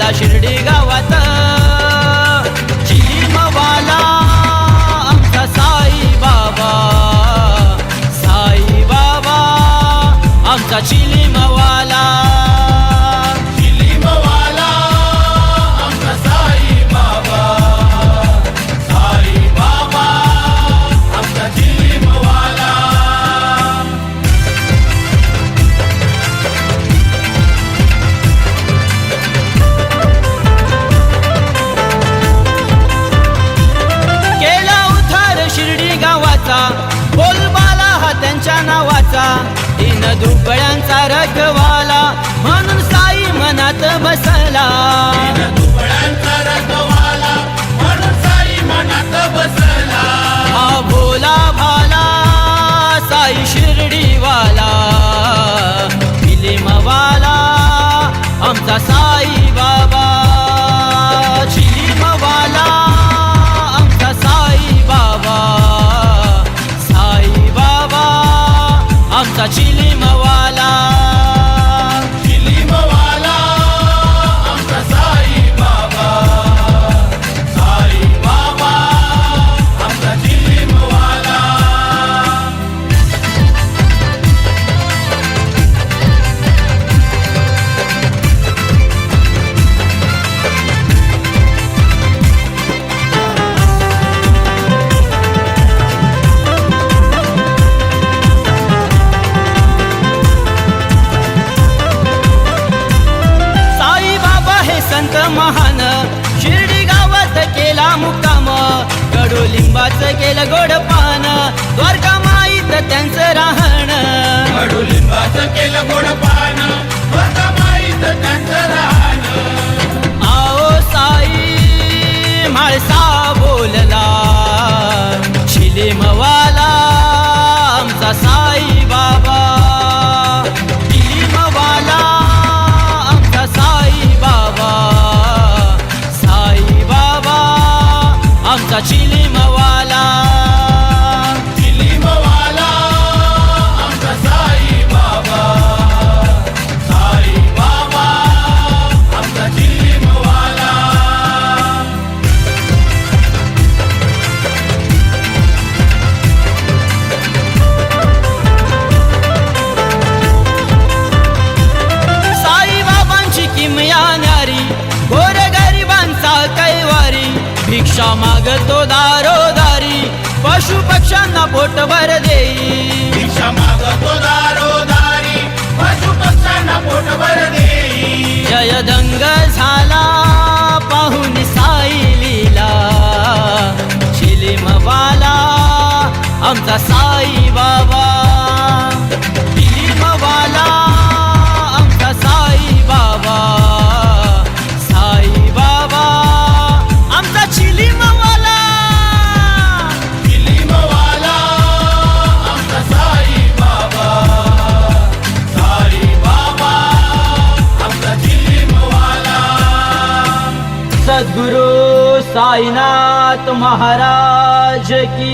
वाला शिर्डी गावात चिलीमवाला आमचा साई बाबा आमचा चिलीमवाला आमचा साई बाबा आमचा चिलीमवाला. केला उद्धार शिर्डी गावाचा बोलबाला हा त्यांच्या नावाचा तीन दुबळ्यांचा रखवाला म्हणून साई मनात बसला. दुबळ्यांचा रखवाला म्हणून साई मनात बसला. हा भोला भाला साई शिर्डीवाला चिलीमवाला आमचा साई बाबा चिलीमवाला आमचा साई बाबा आमचा चिलीमवाला आमचा साई बाबा आमचा चिलीमवाला. संत महान शिर्डी गावात केला मुक्काम कडुलिंबाचं केलं गोड पान द्वारका माईत त्यांचं राहण. कडुलिंबाचं केलं गोड पान द्वारका माईत त्यांचं राहण. आओ साई म्हाळसा बोलला चिलीमवाला आमचा साई बाबा चिलीमवाला आमचा साई बाबा आमचा चिलीमवाला आमचा साई बाबा आमचा चिलीमवाला. साई बाबांची किमया न्यारी गोर गरिबांचा कैवारी भिक्षा मागतो दारोदारी पशु पक्ष्यांना पोटभर देई. भिक्षा मागतो दारोदारी पशु पक्ष्यांना पोटभर देई. जयदंग झाला पाहून साई लीला चिलीमवाला आमचा साई बाबा चिलीमवाला आमचा साई बाबा आमचा चिलीमवाला आमचा साई बाबा आमचा चिलीमवाला. सद्गुरु साईनाथ महाराज की